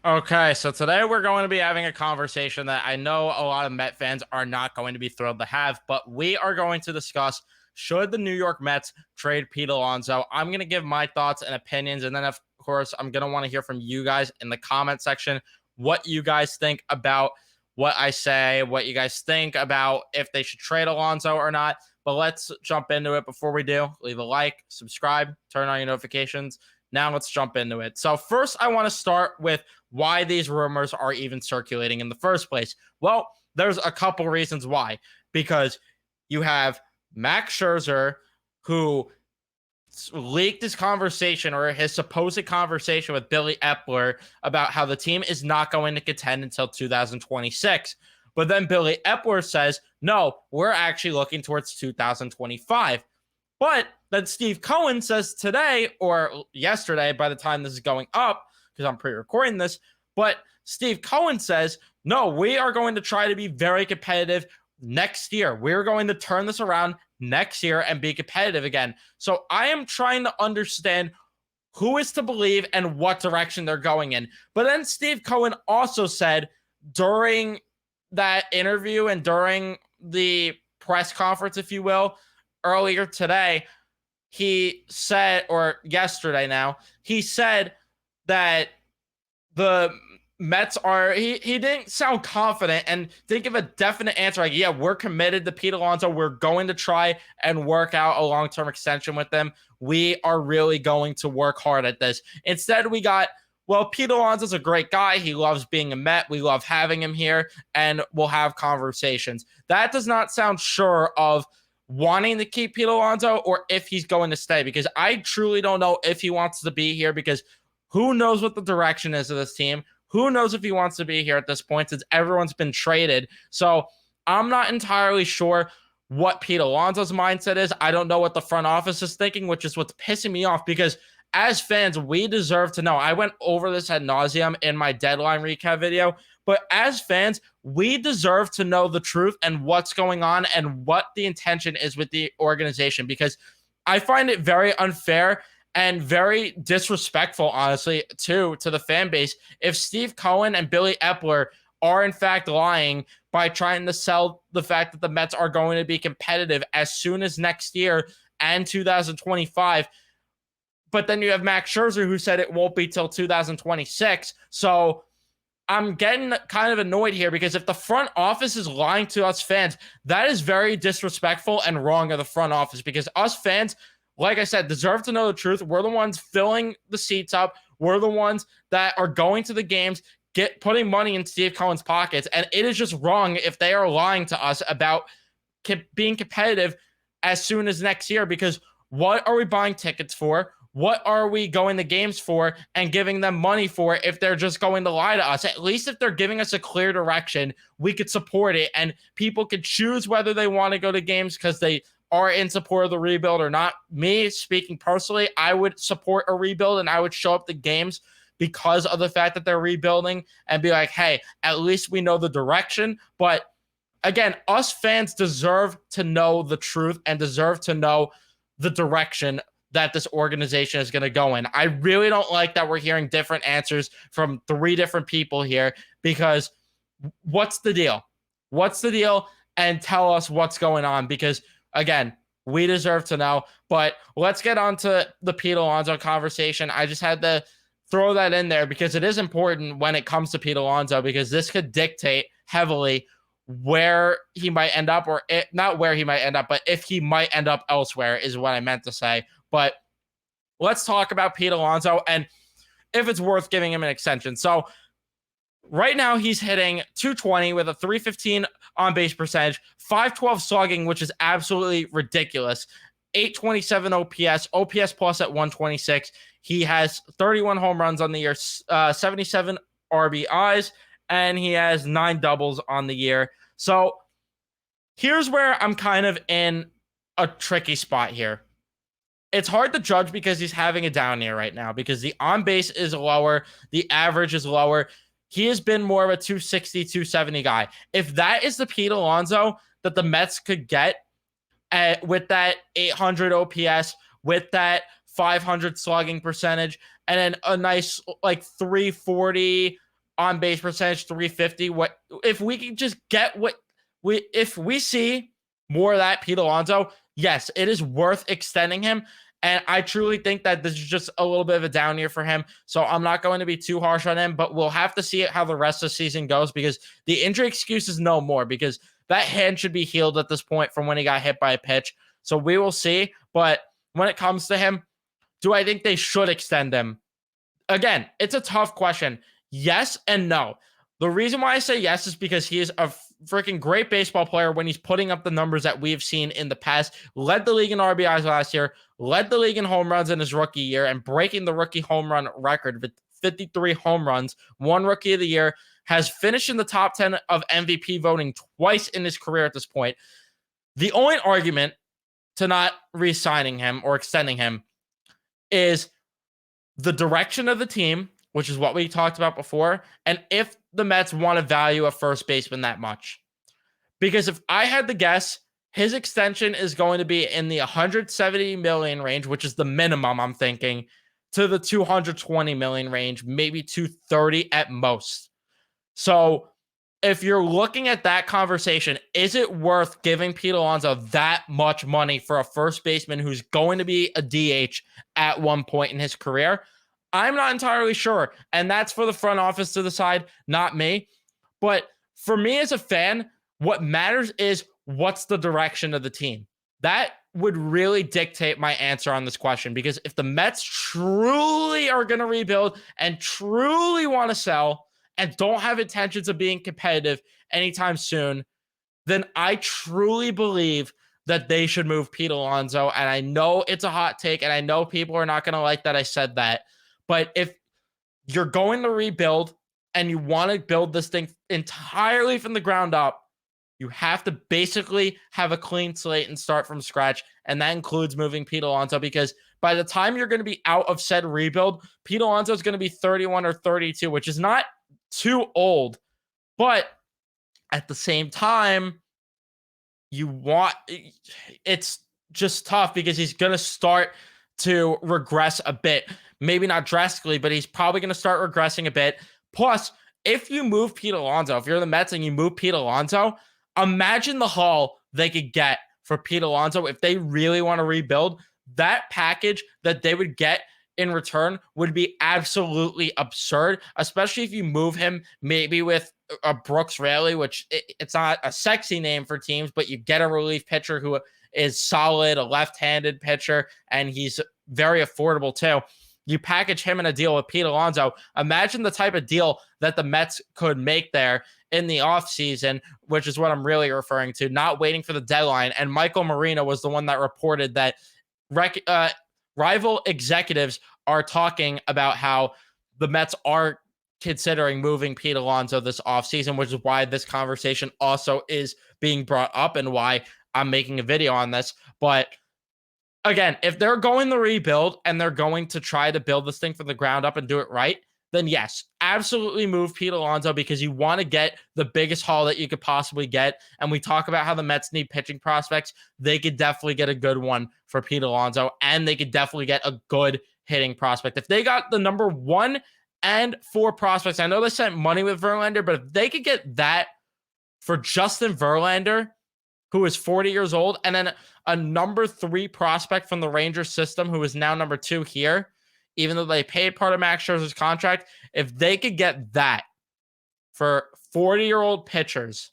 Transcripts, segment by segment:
Okay, so today we're going to be having a conversation that I know a lot of Met fans are not going to be thrilled to have, but we are going to discuss should the New York Mets trade Pete Alonso. I'm going to give my thoughts and opinions, and then, of course, I'm going to want to hear from you guys in the comment section what you guys think about what I say, what you guys think about if they should trade Alonso or not. But let's jump into it. Before we do, leave a like, subscribe, turn on your notifications. Now let's jump into it. So, first, I want to start with why these rumors are even circulating in the first place. Well, there's a couple reasons why. Because you have Max Scherzer, who leaked his conversation or his supposed conversation with Billy Epler about how the team is not going to contend until 2026. But then Billy Epler says, no, we're actually looking towards 2025. But then Steve Cohen says today or yesterday, by the time this is going up, because I'm pre-recording this, but Steve Cohen says, no, we are going to try to be very competitive next year. We're going to turn this around next year and be competitive again. So I am trying to understand who is to believe and what direction they're going in. But then Steve Cohen also said during that interview and during the press conference, if you will, earlier today, he said, or yesterday now, he said that the Mets are, he didn't sound confident and didn't give a definite answer like, yeah, we're committed to Pete Alonso. We're going to try and work out a long-term extension with them. We are really going to work hard at this. Instead, we got, well, Pete Alonso's a great guy. He loves being a Met. We love having him here, and we'll have conversations. That does not sound sure of wanting to keep Pete Alonso or if he's going to stay, because I truly don't know if he wants to be here, because who knows what the direction is of this team? Who knows if he wants to be here at this point since everyone's been traded? So I'm not entirely sure what Pete Alonso's mindset is. I don't know what the front office is thinking, which is what's pissing me off, because as fans, we deserve to know. I went over this ad nauseum in my deadline recap video, but as fans, we deserve to know the truth and what's going on and what the intention is with the organization, because I find it very unfair and very disrespectful, honestly, to the fan base if Steve Cohen and Billy Epler are in fact lying by trying to sell the fact that the Mets are going to be competitive as soon as next year and 2025. But then you have Max Scherzer who said it won't be till 2026. So I'm getting kind of annoyed here, because if the front office is lying to us fans, that is very disrespectful and wrong of the front office, because us fans, like I said, deserve to know the truth. We're the ones filling the seats up. We're the ones that are going to the games, putting money in Steve Cohen's pockets. And it is just wrong if they are lying to us about being competitive as soon as next year, because what are we buying tickets for? What are we going to games for and giving them money for if they're just going to lie to us? At least if they're giving us a clear direction, we could support it and people could choose whether they want to go to games because they are in support of the rebuild or not. Me, speaking personally, I would support a rebuild and I would show up to games because of the fact that they're rebuilding and be like, hey, at least we know the direction. But again, us fans deserve to know the truth and deserve to know the direction that this organization is going to go in. I really don't like that we're hearing different answers from three different people here, because what's the deal? What's the deal? And tell us what's going on, because again, we deserve to know. But let's get on to the Pete Alonso conversation. I just had to throw that in there because it is important when it comes to Pete Alonso, because this could dictate heavily where he might end up, or not where he might end up, but if he might end up elsewhere is what I meant to say. But let's talk about Pete Alonso and if it's worth giving him an extension. So right now he's hitting 220 with a 315 on base percentage, 512 slugging, which is absolutely ridiculous. 827 OPS plus at 126. He has 31 home runs on the year, 77 RBIs, and he has 9 doubles on the year. So here's where I'm kind of in a tricky spot here. It's hard to judge because he's having a down year right now, because the on base is lower, the average is lower. He has been more of a 260, 270 guy. If that is the Pete Alonso that the Mets could get with that 800 OPS, with that 500 slugging percentage, and then a nice like 340 on base percentage, 350. What if we can just get what if we see more of that Pete Alonso, yes, it is worth extending him. And I truly think that this is just a little bit of a down year for him. So I'm not going to be too harsh on him, but we'll have to see how the rest of the season goes, because the injury excuse is no more, because that hand should be healed at this point from when he got hit by a pitch. So we will see. But when it comes to him, do I think they should extend him? Again, it's a tough question. Yes and no. The reason why I say yes is because he is a freaking great baseball player when he's putting up the numbers that we've seen in the past. Led the league in RBIs last year, led the league in home runs in his rookie year, and breaking the rookie home run record with 53 home runs, won Rookie of the Year, has finished in the top 10 of MVP voting twice in his career at this point. The only argument to not re-signing him or extending him is the direction of the team, which is what we talked about before, and if the Mets want to value a first baseman that much. Because if I had to guess, his extension is going to be in the 170 million range, which is the minimum I'm thinking, to the 220 million range, maybe 230 at most. So if you're looking at that conversation, is it worth giving Pete Alonso that much money for a first baseman who's going to be a DH at one point in his career? I'm not entirely sure. And that's for the front office to decide, not me. But for me as a fan, what matters is what's the direction of the team. That would really dictate my answer on this question, because if the Mets truly are going to rebuild and truly want to sell and don't have intentions of being competitive anytime soon, then I truly believe that they should move Pete Alonso. And I know it's a hot take, and I know people are not going to like that I said that. But if you're going to rebuild and you want to build this thing entirely from the ground up, you have to basically have a clean slate and start from scratch. And that includes moving Pete Alonso, because by the time you're going to be out of said rebuild, Pete Alonso is going to be 31 or 32, which is not too old. But at the same time, it's just tough, because he's going to start to regress a bit. Maybe not drastically, but he's probably going to start regressing a bit. Plus, if you move Pete Alonso, if you're the Mets and you move Pete Alonso, imagine the haul they could get for Pete Alonso if they really want to rebuild. That package that they would get in return would be absolutely absurd, especially if you move him maybe with a Brooks Raley, which it's not a sexy name for teams, but you get a relief pitcher who is solid, a left-handed pitcher, and he's very affordable too. You package him in a deal with Pete Alonso. Imagine the type of deal that the Mets could make there in the offseason, which is what I'm really referring to, not waiting for the deadline. And Michael Marino was the one that reported that rival executives are talking about how the Mets are considering moving Pete Alonso this offseason, which is why this conversation also is being brought up and why I'm making a video on this. But again, if they're going to rebuild and they're going to try to build this thing from the ground up and do it right, then yes, absolutely move Pete Alonso, because you want to get the biggest haul that you could possibly get. And we talk about how the Mets need pitching prospects. They could definitely get a good one for Pete Alonso, and they could definitely get a good hitting prospect. If they got the number 1 and 4 prospects, I know they sent money with Verlander, but if they could get that for Justin Verlander, who is 40 years old, and then a number 3 prospect from the Rangers system, who is now number 2 here, even though they paid part of Max Scherzer's contract, if they could get that for 40-year-old pitchers,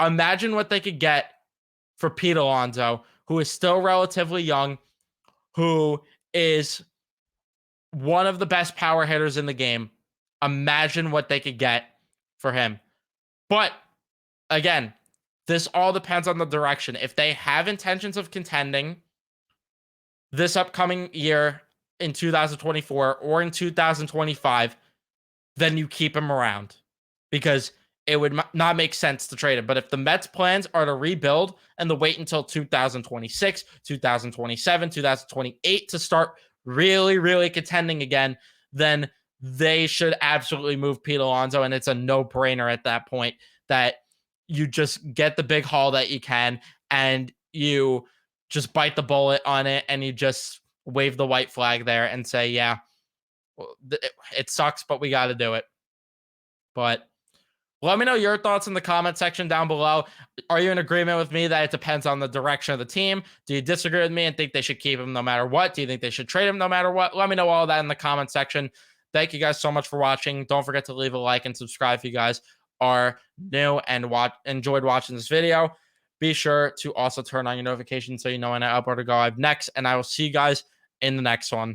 imagine what they could get for Pete Alonso, who is still relatively young, who is one of the best power hitters in the game. Imagine what they could get for him. But again, this all depends on the direction. If they have intentions of contending this upcoming year in 2024 or in 2025, then you keep him around, because it would not make sense to trade him. But if the Mets' plans are to rebuild and to wait until 2026, 2027, 2028 to start really, really contending again, then they should absolutely move Pete Alonso. And it's a no-brainer at that point that you just get the big haul that you can, and you just bite the bullet on it, and you just wave the white flag there and say, yeah, it sucks, but we got to do it. But let me know your thoughts in the comment section down below. Are you in agreement with me that it depends on the direction of the team? Do you disagree with me and think they should keep him no matter what? Do you think they should trade him no matter what? Let me know all that in the comment section. Thank you guys so much for watching. Don't forget to leave a like and subscribe if you guys are new and enjoyed watching this video. Be sure to also turn on your notifications so you know when I upload or go live next. And I will see you guys in the next one.